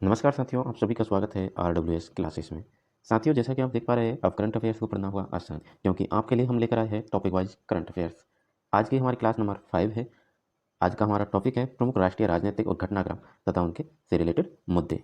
नमस्कार साथियों, आप सभी का स्वागत है RWS क्लासेस में। साथियों, जैसा कि आप देख पा रहे हैं, अब करंट अफेयर्स को पढ़ना हुआ आसान, क्योंकि आपके लिए हम लेकर आए हैं टॉपिक वाइज करंट अफेयर्स। आज की हमारी क्लास नंबर 5 है। आज का हमारा टॉपिक है प्रमुख राष्ट्रीय राजनीतिक और घटनाक्रम तथा उनके से रिलेटेड मुद्दे।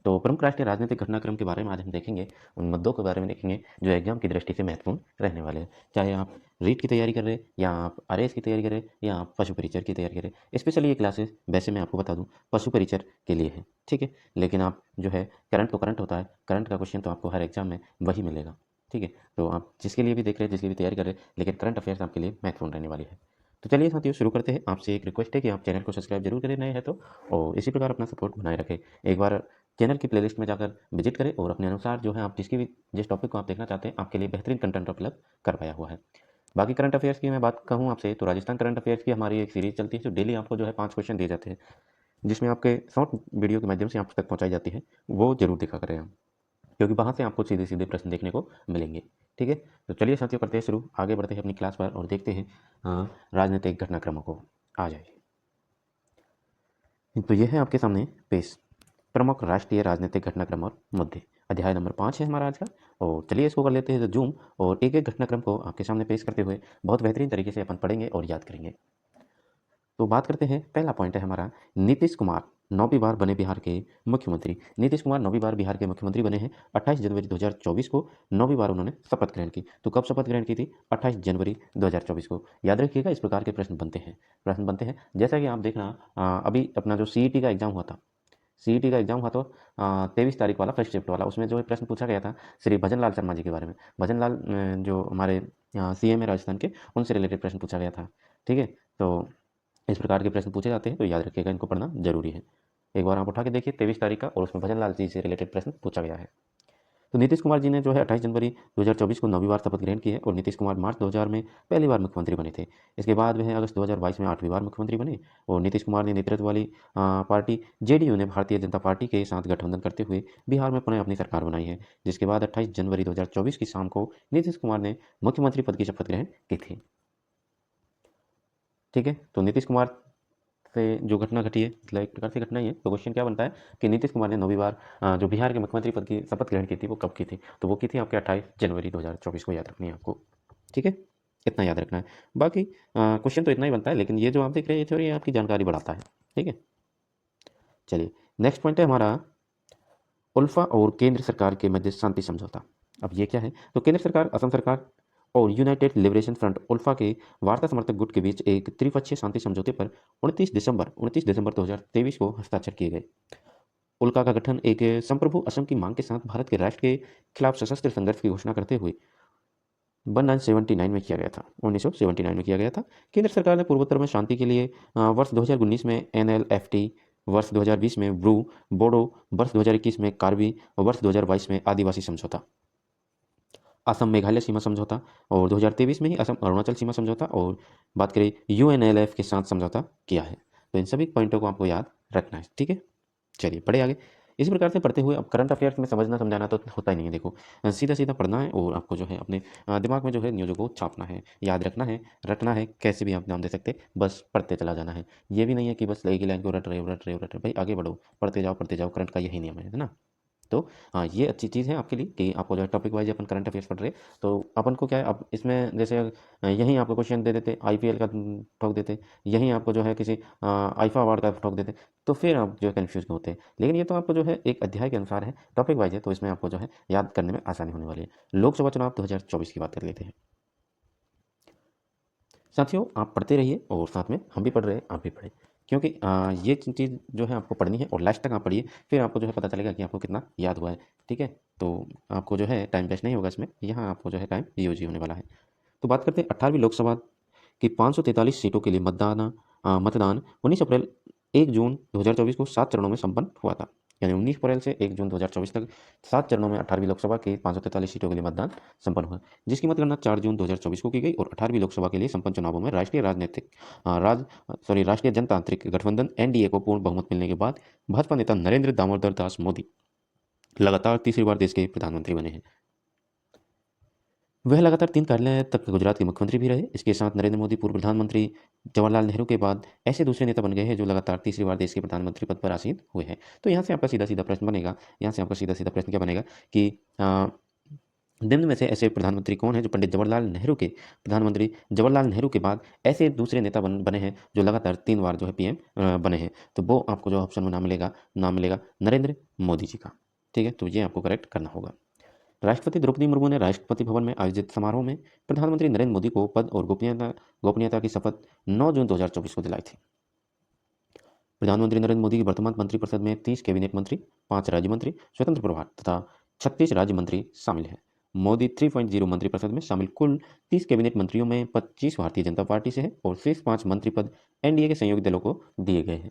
तो प्रमुख राष्ट्रीय राजनीतिक घटनाक्रम के बारे में आज हम देखेंगे, उन मुद्दों के बारे में देखेंगे जो एग्जाम की दृष्टि से महत्वपूर्ण रहने वाले हैं। चाहे आप रीट की तैयारी कर रहे हैं, या आप आरएएस की तैयारी कर रहे हैं, या आप पशु परिचर की तैयारी कर रहे हैं। स्पेशली ये क्लासेस वैसे मैं आपको बता दूं पशु परिचर के लिए है, ठीक है। लेकिन आप जो है करंट तो करंट होता है, करंट का क्वेश्चन तो आपको हर एग्जाम में वही मिलेगा, ठीक है। तो आप जिसके लिए भी देख रहे हैं, जिसकी भी तैयारी कर रहे हैं, लेकिन करंट अफेयर्स आपके लिए महत्वपूर्ण रहने वाली है। तो चलिए साथियों, शुरू करते हैं। आपसे एक रिक्वेस्ट है कि आप चैनल को सब्सक्राइब जरूर करें नए हैं तो, और इसी प्रकार अपना सपोर्ट बनाए रखें। एक बार चैनल की प्लेलिस्ट में जाकर विजिट करें और अपने अनुसार जो है आप जिस टॉपिक को आप देखना चाहते हैं, आपके लिए बेहतरीन कंटेंट उपलब्ध कर पाया हुआ है। बाकी करंट अफेयर्स की मैं बात कहूँ आपसे, तो राजस्थान करंट अफेयर्स की हमारी एक सीरीज चलती है जो डेली आपको जो है 5 क्वेश्चन दिए जाते हैं, जिसमें आपके शॉर्ट वीडियो के माध्यम से आप तक पहुँचाई जाती है। वो जरूर देखा करें आप, क्योंकि वहाँ से आपको सीधे सीधे प्रश्न देखने को मिलेंगे, ठीक है। तो चलिए साथियों, करते हैं शुरू, आगे बढ़ते हैं अपनी क्लास पर और देखते हैं राजनीतिक घटनाक्रमों को। आ जाइए। तो यह है आपके सामने पेश प्रमुख राष्ट्रीय राजनीतिक घटनाक्रम और मुद्दे। अध्याय नंबर 5 है हमारा आज का, और चलिए इसको कर लेते हैं जूम, और एक एक घटनाक्रम को आपके सामने पेश करते हुए बहुत बेहतरीन तरीके से अपन पढ़ेंगे और याद करेंगे। तो बात करते हैं, पहला पॉइंट है हमारा, नीतीश कुमार 9वीं बार बने बिहार के मुख्यमंत्री। नीतीश कुमार 9वीं बार बिहार के मुख्यमंत्री बने हैं। 28 जनवरी 2024 को 9वीं बार उन्होंने शपथ ग्रहण की। तो कब शपथ ग्रहण की थी? 28 जनवरी 2024 को। याद रखिएगा, इस प्रकार के प्रश्न बनते हैं। जैसा कि आप देखना, अभी अपना जो सीईटी का एग्जाम हुआ था, सीईटी का एग्जाम हुआ तो 23 तारीख वाला फर्स्ट शिफ्ट वाला, उसमें जो है प्रश्न पूछा गया था श्री भजन लाल शर्मा जी के बारे में। भजन लाल जो हमारे सीएम है राजस्थान के, उनसे रिलेटेड प्रश्न पूछा गया था, ठीक है। तो इस प्रकार के प्रश्न पूछे जाते हैं, तो याद रखिएगा, इनको पढ़ना जरूरी है। एक बार आप उठा के देखिए 23 तारीख का, और उसमें भजन लाल जी से रिलेटेड प्रश्न पूछा गया है। तो नीतीश कुमार जी ने जो है 28 जनवरी 2024 को 9वीं बार शपथ ग्रहण की है, और नीतीश कुमार मार्च 2000 में पहली बार मुख्यमंत्री बने थे। इसके बाद वह अगस्त 2022 में 8वीं बार मुख्यमंत्री बने, और नीतीश कुमार ने नेतृत्व वाली पार्टी जेडीयू ने भारतीय जनता पार्टी के साथ गठबंधन करते हुए बिहार में पुनः अपनी सरकार बनाई है, जिसके बाद 28 जनवरी 2024 की शाम को नीतीश कुमार ने मुख्यमंत्री पद की शपथ ग्रहण की थी, ठीक है। तो नीतीश कुमार से जो घटना घटी है, मतलब एक प्रकार से घटना ही है। तो क्वेश्चन क्या बनता है कि नीतीश कुमार ने 9वीं बार जो बिहार के मुख्यमंत्री पद की शपथ ग्रहण की थी, वो कब की थी? तो वो की थी आपके 28 जनवरी 2024 को। याद रखनी है आपको, ठीक है, इतना याद रखना है। बाकी क्वेश्चन तो इतना ही बनता है, लेकिन ये जो आप देख रहे हैं, ये थोड़ी आपकी जानकारी बढ़ाता है, ठीक है। चलिए, नेक्स्ट पॉइंट है हमारा, उल्फा और केंद्र सरकार के मध्य शांति समझौता। अब ये क्या है? तो केंद्र सरकार, असम सरकार और यूनाइटेड लिबरेशन फ्रंट उल्फा के वार्ता समर्थक गुट के बीच एक त्रिपक्षीय शांति समझौते पर 29 दिसंबर 2023 को हस्ताक्षर किए गए। उल्फा का गठन एक संप्रभु असम की मांग के साथ भारत के राष्ट्र के खिलाफ सशस्त्र संघर्ष की घोषणा करते हुए 1979 में किया गया था, 1979 में किया गया था। केंद्र सरकार ने पूर्वोत्तर में शांति के लिए वर्ष 2019 में NLFT, वर्ष 2020 में ब्रू बोडो, वर्ष 2021 में कार्बी, और वर्ष 2022 में आदिवासी समझौता, असम मेघालय सीमा समझौता, और 2023 में ही असम अरुणाचल सीमा समझौता, और बात करें UNLF के साथ समझौता किया है। तो इन सभी पॉइंटों को आपको याद रखना है, ठीक है। चलिए पढ़े आगे। इसी प्रकार से पढ़ते हुए, अब करंट अफेयर्स में समझना समझाना तो होता ही नहीं है, देखो सीधा सीधा पढ़ना है, और आपको जो है अपने दिमाग में जो है न्यूज़ों को छापना है, याद रखना है, रटना है, कैसे भी आप नाम दे सकते, बस पढ़ते चला जाना है। ये भी नहीं है कि बस एक ही लाइन को रट रहे हो रट रहे हो रट रहे हो, भाई आगे बढ़ो, पढ़ते जाओ, करंट का यही नियम है ना। तो हाँ, ये अच्छी चीज़ है आपके लिए कि आपको जो है टॉपिक वाइज अपन करंट अफेयर्स पढ़ रहे हैं। तो अपन को क्या है, अब इसमें जैसे यहीं आपको क्वेश्चन दे देते, IPL का ठोक देते, यहीं आपको जो है किसी आईफा अवार्ड का ठोक देते, तो फिर आप जो है कन्फ्यूज होते हैं। लेकिन ये तो आपको जो है एक अध्याय के अनुसार है, टॉपिक वाइज है, तो इसमें आपको जो है याद करने में आसानी होने वाली है। लोकसभा चुनाव 2024 की बात कर लेते हैं। साथियों, आप पढ़ते रहिए, और साथ में हम भी पढ़ रहे हैं, आप भी पढ़ें, क्योंकि ये चीज़ जो है आपको पढ़नी है, और लास्ट तक आप पढ़िए, फिर आपको जो है पता चलेगा कि आपको कितना याद हुआ है, ठीक है। तो आपको जो है टाइम वेस्ट नहीं होगा इसमें, यहाँ आपको जो है टाइम यूज ही होने वाला है। तो बात करते हैं 18वीं लोकसभा की 543 सीटों के लिए मतदान 19 अप्रैल 1 जून 2024 को 7 चरणों में संपन्न हुआ था। यानी 19 अप्रैल से 1 जून 2024 तक 7 चरणों में 18वीं लोकसभा की 543 सीटों के लिए मतदान संपन्न हुआ, जिसकी मतगणना 4 जून 2024 को की गई, और 18वीं लोकसभा के लिए संपन्न चुनावों में राष्ट्रीय जनतांत्रिक गठबंधन NDA को पूर्ण बहुमत मिलने के बाद भाजपा नेता नरेंद्र दामोदर दास मोदी लगातार तीसरी बार देश के प्रधानमंत्री बने हैं। वह लगातार 3 कार्यालय तक गुजरात के मुख्यमंत्री भी रहे। इसके साथ नरेंद्र मोदी पूर्व प्रधानमंत्री जवाहरलाल नेहरू के बाद ऐसे दूसरे नेता बन गए हैं जो लगातार तीसरी बार देश के प्रधानमंत्री पद पर आसीन हुए हैं। तो यहाँ से आपका सीधा-सीधा प्रश्न बनेगा, यहाँ से आपका सीधा-सीधा प्रश्न क्या बनेगा कि निम्न में से ऐसे प्रधानमंत्री कौन हैं जो पंडित जवाहरलाल नेहरू के प्रधानमंत्री जवाहरलाल नेहरू के बाद ऐसे दूसरे नेता बने हैं जो लगातार 3 बार जो है पीएम बने हैं। तो वो आपको जो ऑप्शन में नाम मिलेगा नरेंद्र मोदी जी का। ठीक है, तो ये आपको करेक्ट करना होगा। राष्ट्रपति द्रौपदी मुर्मू ने राष्ट्रपति भवन में आयोजित समारोह में प्रधानमंत्री नरेंद्र मोदी को पद और गोपनीयता की शपथ 9 जून 2024 को दिलाई थी। प्रधानमंत्री नरेंद्र मोदी की वर्तमान मंत्रिपरिषद में 30 कैबिनेट मंत्री, 5 राज्य मंत्री, स्वतंत्र प्रभार तथा 36 राज्य मंत्री शामिल हैं। मोदी 3.0 मंत्रिपरिषद में शामिल कुल 30 कैबिनेट मंत्रियों में 25 भारतीय जनता पार्टी से है और शेष 5 मंत्री पद एनडीए के सहयोगी दलों को दिए गए हैं।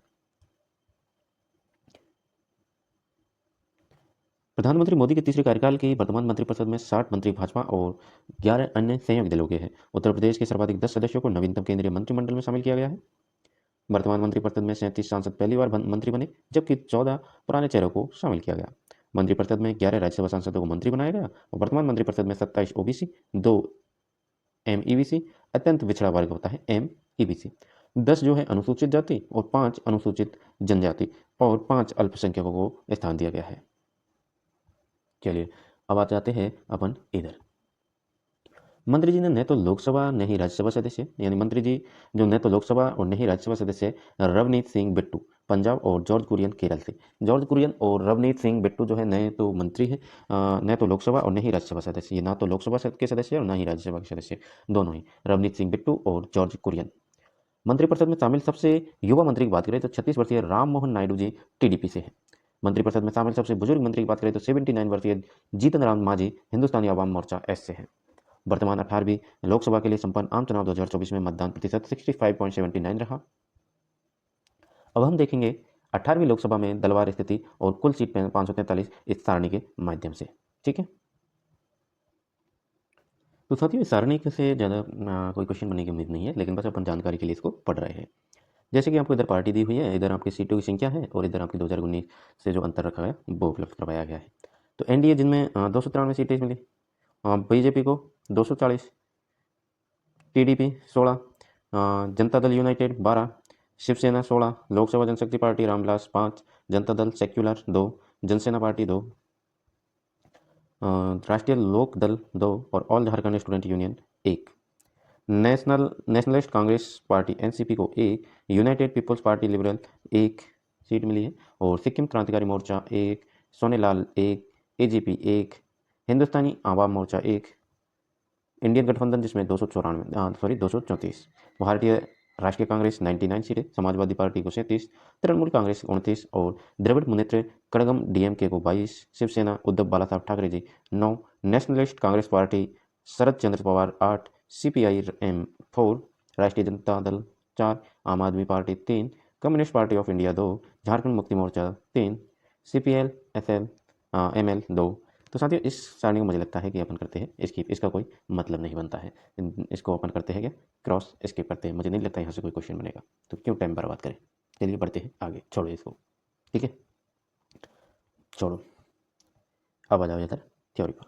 प्रधानमंत्री मोदी के तीसरे कार्यकाल की वर्तमान मंत्रिपरिषद में 60 मंत्री भाजपा और 11 अन्य सहयोगी दलों के हैं। उत्तर प्रदेश के सर्वाधिक 10 सदस्यों को नवीनतम केंद्रीय मंत्रिमंडल में शामिल किया गया है। वर्तमान मंत्रिपरिषद में 37 सांसद पहली बार मंत्री बने, जबकि 14 पुराने चेहरों को शामिल किया गया। मंत्रिपरिषद में 11 राज्यसभा सांसदों को मंत्री बनाया गया और वर्तमान मंत्रिपरिषद में 27 ओबीसी, 2 एमईबीसी, अत्यंत पिछड़ा वर्ग होता है एमईबीसी, 10 जो है अनुसूचित जाति और 5 अनुसूचित जनजाति और 5 अल्पसंख्यकों को स्थान दिया गया है। चलिए अब आ जाते हैं अपन इधर। मंत्री जी ने न तो लोकसभा न ही राज्यसभा सदस्य, यानी मंत्री जी जो न तो लोकसभा और न ही राज्यसभा सदस्य रवनीत सिंह बिट्टू पंजाब और जॉर्ज कुरियन केरल से। जॉर्ज कुरियन और रवनीत सिंह बिट्टू जो है न तो मंत्री है, न तो लोकसभा और न ही राज्यसभा सदस्य, ये ना तो लोकसभा के सदस्य और न ही राज्यसभा के सदस्य, दोनों ही रवनीत सिंह बिट्टू और जॉर्ज कुरियन। मंत्रिपरिषद में शामिल सबसे युवा मंत्री की बात करें तो 36 वर्षीय राम मोहन नायडू जी टीडीपी से हैं। मंत्रिपरिषद में शामिल सबसे बुजुर्ग मंत्री की बात करें तो 79 वर्षीय जीतन राम मांझी हिंदुस्तानी आवाम मोर्चा एस से हैं। वर्तमान 18वीं लोकसभा के लिए संपन्न आम चुनाव 2024 में मतदान प्रतिशत 65.79 रहा। अब हम देखेंगे 18वीं लोकसभा में दलवार स्थिति और कुल सीट 543 इस सारणी के माध्यम से। ठीक है, तो साथियों इस सारणी से ज़्यादा कोई क्वेश्चन बनने की उम्मीद नहीं है, लेकिन बस अपन जानकारी के लिए इसको पढ़ रहे हैं। जैसे कि आपको इधर पार्टी दी हुई है, इधर आपकी सीटों की संख्या है और इधर आपकी 2019 से जो अंतर रखा है वो उपलब्ध करवाया गया है। तो एनडीए जिनमें 293 सीटें मिली, बीजेपी को 240, टीडीपी 16, जनता दल यूनाइटेड 12, शिवसेना 16, लोकसभा जनशक्ति party Ramvilas 5, Janata Dal secular 2, Jana Sena party 2, राष्ट्रीय लोक दल 2 और all Jharkhand student union 1। Nationalist Congress party NCP को 1, united people's party liberal 1 seat मिली है और सिक्किम क्रांतिकारी मोर्चा 1, सोनेलाल 1, एजीपी 1, हिंदुस्तानी आवाम मोर्चा 1, इंडियन गठबंधन जिसमें 234, भारतीय राष्ट्रीय कांग्रेस 99 सीटें, समाजवादी पार्टी को 37, तृणमूल कांग्रेस 29 और द्रविड़ मुनेत्र कड़गम डीएमके को 22, शिवसेना उद्धव बालासाहब ठाकरे जी 9, नेशनलिस्ट कांग्रेस पार्टी शरद चंद्र पवार 8, सीपीआईएम 4, राष्ट्रीय जनता दल 4, आम आदमी party 3, communist party of India 2, Jharkhand Mukti Morcha 3, CPL SL ML 2। तो साथियों इस सारणी को मुझे लगता है कि अपन करते हैं स्किप, इसका कोई मतलब नहीं बनता है, इसको अपन करते हैं क्या क्रॉस स्किप करते हैं। मुझे नहीं लगता यहाँ से कोई क्वेश्चन बनेगा, तो क्यों टाइम बर्बाद करें। चलिए बढ़ते हैं आगे, छोड़ो इसको। ठीक है, छोड़ो, अब आ जाओ इधर थ्योरी पर।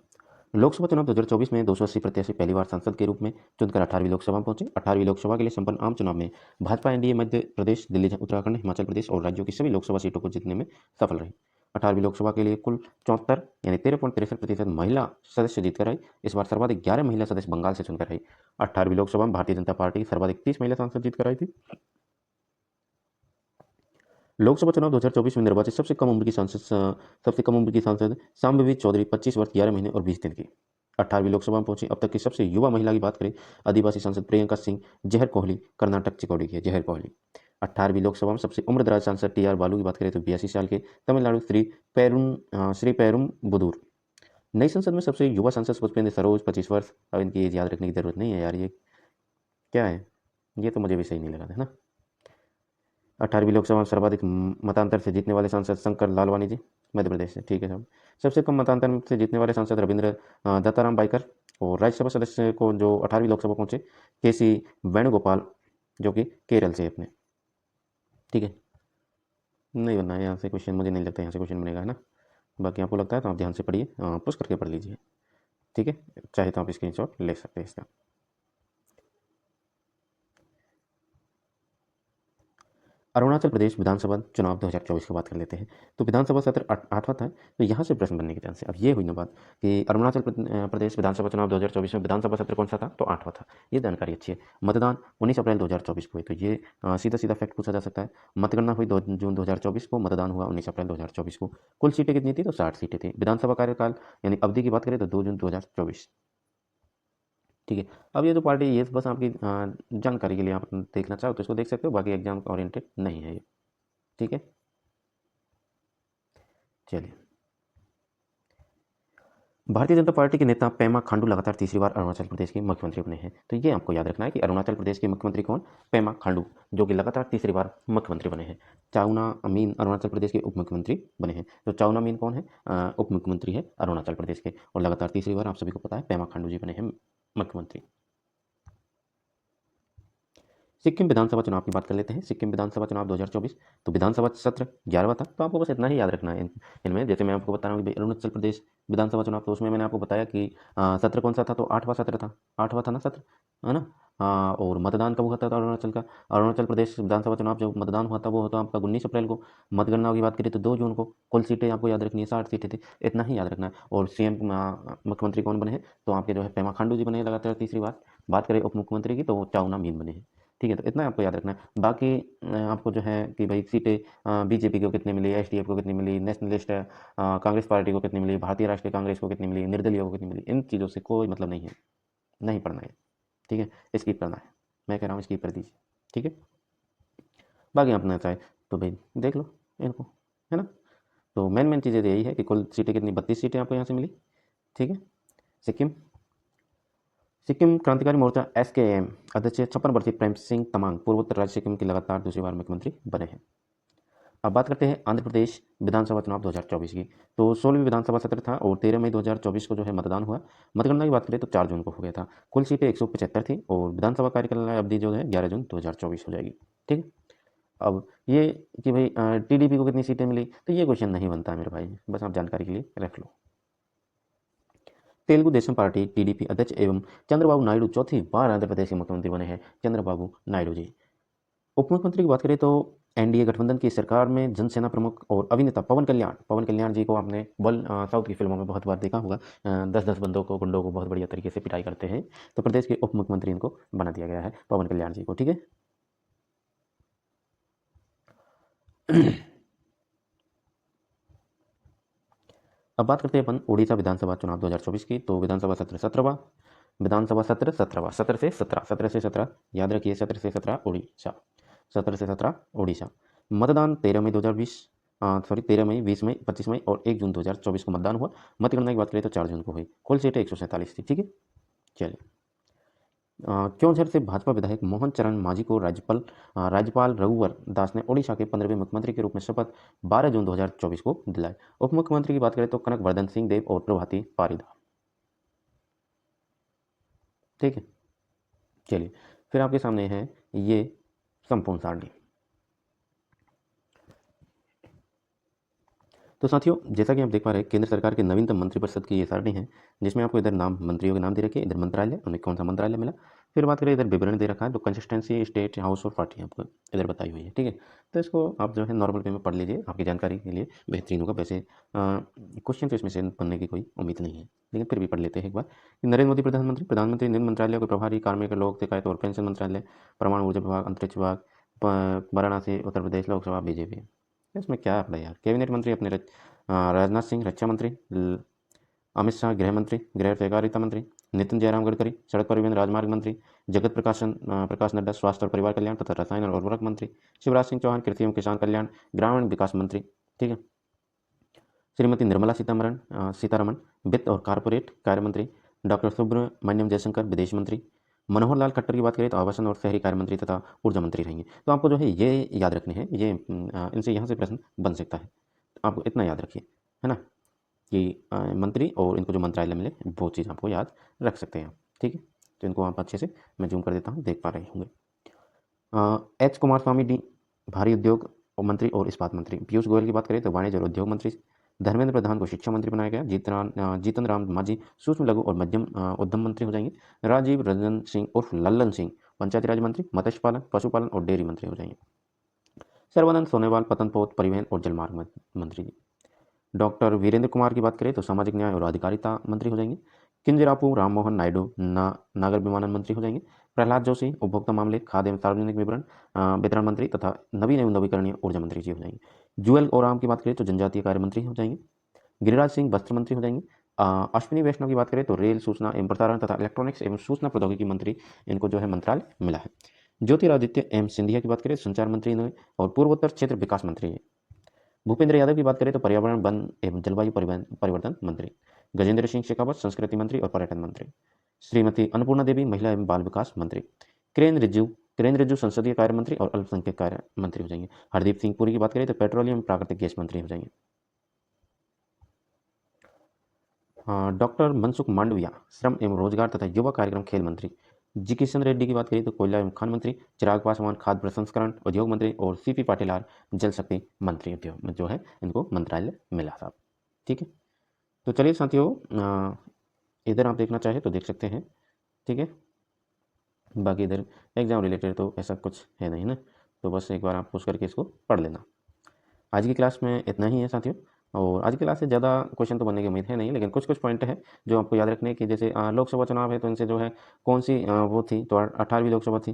लोकसभा चुनाव 2024 में 280 प्रत्याशी पहली बार सांसद के रूप में चुनकर 18वीं लोकसभा में पहुंचे। 18वीं लोकसभा के लिए संपन्न आम चुनाव में भाजपा एनडीए मध्य प्रदेश, दिल्ली, उत्तराखंड, हिमाचल प्रदेश और राज्यों की सभी लोकसभा सीटों को जीतने में सफल रही। 18वीं लोकसभा के लिए कुल 74 यानी 13.63% महिला सदस्य जीतकर आई। इस बार सर्वाधिक 11 महिला सदस्य बंगाल से चुनकर आई। 18वीं लोकसभा में भारतीय जनता पार्टी सर्वाधिक 30 महिला सांसद जीतकर आई थी। लोकसभा चुनाव 2024 में निर्वाचित सबसे कम उम्र की सांसद सांबवी चौधरी 25 वर्ष 11 महीने और 20 दिन की 18वीं लोकसभा में पहुंची। अब तक की सबसे युवा महिला की बात करें, आदिवासी सांसद प्रियंका सिंह जहर कोहली कर्नाटक चिकोड़ी की है, जहर कोहली। 18वीं लोकसभा में सबसे उम्रदराज सांसद टीआर बालू की बात करें तो 82 साल के तमिलनाडु श्री पैरुम बुदूर। नई संसद में सबसे युवा सांसद पुष्पेंद्र सरोज 25 वर्ष। अब इनकी एज याद रखने की जरूरत नहीं है यार, ये क्या है, ये तो मुझे भी सही नहीं लगा था ना। 18वीं लोकसभा में सर्वाधिक मतांतर से जीतने वाले सांसद शंकर लालवानी जी मध्य प्रदेश से। ठीक है साहब। सबसे कम मतांतर से जीतने वाले सांसद रविंद्र दत्ताराम बाइकर। और राज्यसभा सदस्य को जो 18वीं लोकसभा पहुंचे केसी वेणुगोपाल जो कि केरल से अपने। ठीक है, नहीं बनना है यहाँ से क्वेश्चन, मुझे नहीं लगता यहाँ से क्वेश्चन बनेगा, है ना। बाकी आपको लगता है तो आप ध्यान से पढ़िए, पुश करके पढ़ लीजिए। ठीक है, चाहे तो आप स्क्रीनशॉट ले सकते हैं इसका। अरुणाचल प्रदेश विधानसभा चुनाव 2024 की बात कर लेते हैं। तो विधानसभा सत्र 8वां था, तो यहाँ से प्रश्न बनने के चांस है। अब ये हुई ना बात कि अरुणाचल प्रदेश विधानसभा चुनाव 2024 में विधानसभा सत्र कौन सा था, तो 8वां था। ये जानकारी अच्छी है। मतदान 19 अप्रैल 2024 को हुई, तो ये सीधा सीधा फैक्ट पूछा जा सकता है। मतगणना हुई 2 जून 2024 को, मतदान हुआ 19 अप्रैल 2024 को। कुल सीटें कितनी थी, तो 60 सीटें थी। विधानसभा कार्यकाल यानी अवधि की बात करें तो 2 जून 2024। ठीक है। अब ये जो पार्टी, ये बस आपकी जानकारी के लिए आप देखना चाहो तो इसको देख सकते हो, बाकी एग्जाम ओरिएंटेड नहीं है ये। ठीक है, चलिए। भारतीय जनता पार्टी के नेता पेमा खांडू लगातार तीसरी बार अरुणाचल प्रदेश के मुख्यमंत्री बने हैं। तो ये आपको याद रखना है कि अरुणाचल प्रदेश के मुख्यमंत्री कौन, पेमा खांडू, जो कि लगातार तीसरी बार मुख्यमंत्री बने हैं। चाउना मीन अरुणाचल प्रदेश के उप मुख्यमंत्री बने हैं। तो चाउना मीन कौन है, उप मुख्यमंत्री है अरुणाचल प्रदेश के, और लगातार तीसरी बार आप सभी को पता है पेमा खांडू जी बने हैं मुख्यमंत्री। सिक्किम विधानसभा चुनाव की बात कर लेते हैं। सिक्किम विधानसभा चुनाव 2024, तो विधानसभा सत्र 11वां था। तो आपको बस इतना ही याद रखना है इनमें। जैसे मैं आपको बता रहा हूँ कि अरुणाचल प्रदेश विधानसभा चुनाव, तो उसमें मैंने आपको बताया कि सत्र कौन सा था, तो 8वां सत्र था। 8वां था ना सत्र, है ना। और मतदान कब हुआ था, तो अरुणाचल का, अरुणाचल प्रदेश विधानसभा चुनाव जो मतदान हुआ था वो होता आपका 19 अप्रैल को। मतगणना की बात करें तो 2 जून को। कुल सीटें आपको याद रखनी है, 60 सीटें थी। इतना ही याद रखना है। और सीएम मुख्यमंत्री कौन बने हैं, तो आपके जो है पेमा खांडू जी बने हैं लगातार तीसरी बार। बात करें उप मुख्यमंत्री की, तो वो चाउना मीन बने हैं। ठीक है, तो इतना आपको याद रखना है। बाकी आपको जो है कि भाई सीटें बीजेपी को कितनी मिली, एसडीएफ को कितनी मिली, नेशनलिस्ट कांग्रेस पार्टी को कितनी मिली, भारतीय राष्ट्रीय कांग्रेस को कितनी मिली, निर्दलीय को कितनी मिली, इन चीज़ों से कोई मतलब नहीं है, नहीं पढ़ना है। ठीक है, स्किप करना है, मैं कह रहा हूँ स्किप कर दीजिए। ठीक है, बाकी अपना चाहे तो भाई देख लो इनको, है ना। तो मेन मेन चीज़ें तो यही है कि कुल सीटें कितनी, 32 सीटें आपको यहाँ से मिली। ठीक है, सिक्किम सिक्किम क्रांतिकारी मोर्चा SKM अध्यक्ष 56 वर्षीय प्रेम सिंह तमांग पूर्वोत्तर राज्य सिक्किम के लगातार दूसरी बार मुख्यमंत्री बने हैं। अब बात करते हैं आंध्र प्रदेश विधानसभा चुनाव 2024 की। तो 16वीं विधानसभा सत्र था और 13 मई 2024 को जो है मतदान हुआ। मतगणना की बात करें तो 4 जून को हो गया था। कुल सीटें 175 थी और विधानसभा कार्यकाल अवधि जो है 11 जून 2024 हो जाएगी। ठीक है, अब ये कि भाई TDP को कितनी सीटें मिली, तो ये क्वेश्चन नहीं बनता है मेरे भाई, बस आप जानकारी के लिए रख लो। तेलुगु देशम पार्टी TDP अध्यक्ष एवं चंद्रबाबू नायडू चौथी बार आंध्र प्रदेश के मुख्यमंत्री बने हैं, चंद्रबाबू नायडू जी। उप मुख्यमंत्री की बात करें तो एनडीए गठबंधन की सरकार में जनसेना प्रमुख और अभिनेता पवन कल्याण जी को आपने साउथ की फिल्मों में बहुत बार देखा होगा। 10-10 बंदों को, गुंडों को बहुत बढ़िया तरीके से पिटाई करते हैं। तो प्रदेश के उप मुख्यमंत्री इनको बना दिया गया है, पवन कल्याण जी को। ठीक है, अब बात करते हैं अपन उड़ीसा विधानसभा चुनाव 2024 की। तो विधानसभा सत्र 17वां, विधानसभा सत्र 17वां, 17 से 17 याद रखिए, 17 से 17 उड़ीसा, 17 से 17 उड़ीसा। मतदान 13 मई 2020, सॉरी 13 मई, 20 मई, 25 मई और 1 जून 2024 को मतदान हुआ। मतगणना की बात करें तो 4 जून को हुई। कुल सीटें 147 थी। ठीक है, चलिए। क्योंझर से भाजपा विधायक मोहन चरण मांझी को राज्यपाल रघुवर दास ने ओडिशा के 15वें मुख्यमंत्री के रूप में शपथ 12 जून 2024 को दिलाई। उप मुख्यमंत्री की बात करें तो कनक वर्धन सिंह देव और प्रभाती पारिदा। ठीक है, चलिए, फिर आपके सामने है ये संपूर्ण सारणी। तो साथियों, जैसा कि आप देख पा रहे हैं, केंद्र सरकार के नवीनतम मंत्रिपरिषद की ये सारणी है, जिसमें आपको इधर नाम, मंत्रियों के नाम दे रखे हैं, इधर मंत्रालय, उन्हें कौन सा मंत्रालय मिला। फिर बात करें, इधर विवरण दे रखा है, तो कंसिस्टेंसी, स्टेट, हाउस और पार्टी आपको इधर बताई हुई है। ठीक है, तो इसको आप जो है नॉर्मल वे में पढ़ लीजिए, आपकी जानकारी के लिए बेहतरीन होगा। वैसे क्वेश्चन तो इसमें से बनने की कोई उम्मीद नहीं है, लेकिन फिर भी पढ़ लेते हैं एक बार। नरेंद्र मोदी प्रधानमंत्री निम्न मंत्रालय को प्रभारी, कार्मिक, लोक शिकायत और पेंशन मंत्रालय, परमाणु ऊर्जा विभाग, अंतरिक्ष विभाग, वाराणसी उत्तर प्रदेश लोकसभा बीजेपी। इसमें क्या अपना यार, कैबिनेट मंत्री अपने राजनाथ सिंह रक्षा मंत्री, अमित शाह गृह मंत्री, गृह सहकारिता मंत्री, नितिन जयराम गडकरी सड़क परिवहन राजमार्ग मंत्री, जगत प्रकाश नड्डा स्वास्थ्य और परिवार कल्याण तथा रसायन और उर्वरक मंत्री, शिवराज सिंह चौहान कृषि एवं किसान कल्याण ग्रामीण विकास मंत्री। ठीक है, श्रीमती निर्मला सीतारमण वित्त और कारपोरेट कार्य मंत्री, डॉक्टर सुब्रमण्यम जयशंकर विदेश मंत्री, मनोहर लाल खट्टर की बात करें तो आवासन और शहरी कार्य मंत्री तथा ऊर्जा मंत्री रहेंगे। तो आपको जो है ये याद रखने हैं, ये इनसे यहाँ से प्रश्न बन सकता है, तो आपको इतना याद रखिए, है ना, कि मंत्री और इनको जो मंत्रालय मिले वो चीज़ आपको याद रख सकते हैं। ठीक है, तो इनको आप अच्छे से, मैं जूम कर देता हूँ, देख पा रहे होंगे। एच कुमार स्वामी डी भारी उद्योग मंत्री और इस्पात मंत्री, पीयूष गोयल की बात करें तो वाणिज्य और उद्योग मंत्री, धर्मेंद्र प्रधान को शिक्षा मंत्री बनाया गया। जीतन राम मांझी सूक्ष्म लघु और मध्यम उद्यम मंत्री हो जाएंगे। राजीव रंजन सिंह उर्फ लल्लन सिंह पंचायती राज मंत्री, मत्स्य पालन, पशुपालन और डेयरी मंत्री हो जाएंगे। सर्बानंद सोनोवाल पतनपोत परिवहन और जलमार्ग मंत्री। डॉक्टर वीरेंद्र कुमार की बात करें तो सामाजिक न्याय और अधिकारिता मंत्री हो जाएंगे। किंजरापू राममोहन नायडू नागर विमानन मंत्री हो जाएंगे। प्रहलाद जोशी उपभोक्ता मामले, खाद्य एवं सार्वजनिक वितरण मंत्री तथा नवीन एवं नवीकरणीय ऊर्जा मंत्री जी हो जाएंगे। जुएल ओराम की बात करें तो जनजातीय कार्य मंत्री हो जाएंगे। गिरिराज सिंह वस्त्र मंत्री हो जाएंगे। अश्विनी वैष्णव की बात करें तो रेल, सूचना एवं प्रसारण तथा इलेक्ट्रॉनिक्स एवं सूचना प्रौद्योगिकी मंत्री, इनको जो है मंत्रालय मिला है। ज्योतिरादित्य एम सिंधिया की बात करें संचार मंत्री इन्होंने और पूर्वोत्तर क्षेत्र विकास मंत्री है। भूपेंद्र यादव की बात करें तो पर्यावरण, वन एवं जलवायु परिवर्तन मंत्री। गजेंद्र सिंह शेखावत संस्कृति मंत्री और पर्यटन मंत्री। श्रीमती अन्नपूर्णा देवी महिला एवं बाल विकास मंत्री। किरेन रिजिजू संसदीय कार्य मंत्री और अल्पसंख्यक कार्य मंत्री हो जाएंगे। हरदीप सिंह पुरी की बात करें तो पेट्रोलियम एवं प्राकृतिक गैस मंत्री हो जाएंगे। डॉक्टर मनसुख मांडविया श्रम एवं रोजगार तथा युवा कार्यक्रम खेल मंत्री। जी किशन रेड्डी की बात करें तो कोयला एवं खान मंत्री। चिराग पासवान खाद्य प्रसंस्करण उद्योग मंत्री और सीपी पाटिलार जल शक्ति मंत्री उद्योग जो है इनको मंत्रालय मिला साहब। ठीक है, तो चलिए साथियों, इधर आप देखना चाहे तो देख सकते हैं। ठीक है, बाकी इधर एग्जाम रिलेटेड तो ऐसा कुछ है नहीं ना, तो बस एक बार आप पूछ करके इसको पढ़ लेना। आज की क्लास में इतना ही है साथियों, और आज की क्लास से ज़्यादा क्वेश्चन तो बनने की उम्मीद है नहीं, लेकिन कुछ कुछ पॉइंट है जो आपको याद रखने की। जैसे लोकसभा चुनाव है तो इनसे जो है कौन सी वो थी, तो 18वीं लोकसभा थी।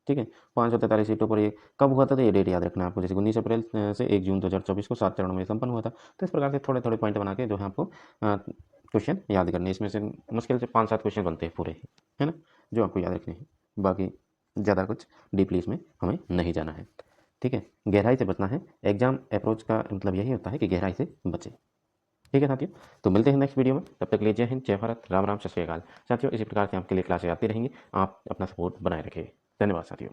ठीक है, 543 सीटों पर ये कब हुआ था, तो ये डेट याद रखना है आपको। जैसे 19 अप्रैल से 1 जून 2024 को 7 चरणों में संपन्न हुआ था। तो इस प्रकार से थोड़े थोड़े पॉइंट बना के जो है आपको क्वेश्चन याद करने, इसमें से मुश्किल से 5-7 क्वेश्चन बनते हैं पूरे ही, है ना, जो आपको याद रखने हैं। बाकी ज़्यादा कुछ डीपली इसमें हमें नहीं जाना है। ठीक है, गहराई से बचना है। एग्जाम अप्रोच का मतलब यही होता है कि गहराई से बचें। ठीक है साथियों, तो मिलते हैं नेक्स्ट वीडियो में। तब तक के लिए जय हिंद, जय भारत, राम राम, सत श्री अकाल। साथियों, इसी प्रकार से आपके लिए क्लासेस आती रहेंगी। आप अपना सपोर्ट बनाए रखें। धन्यवाद साथियों।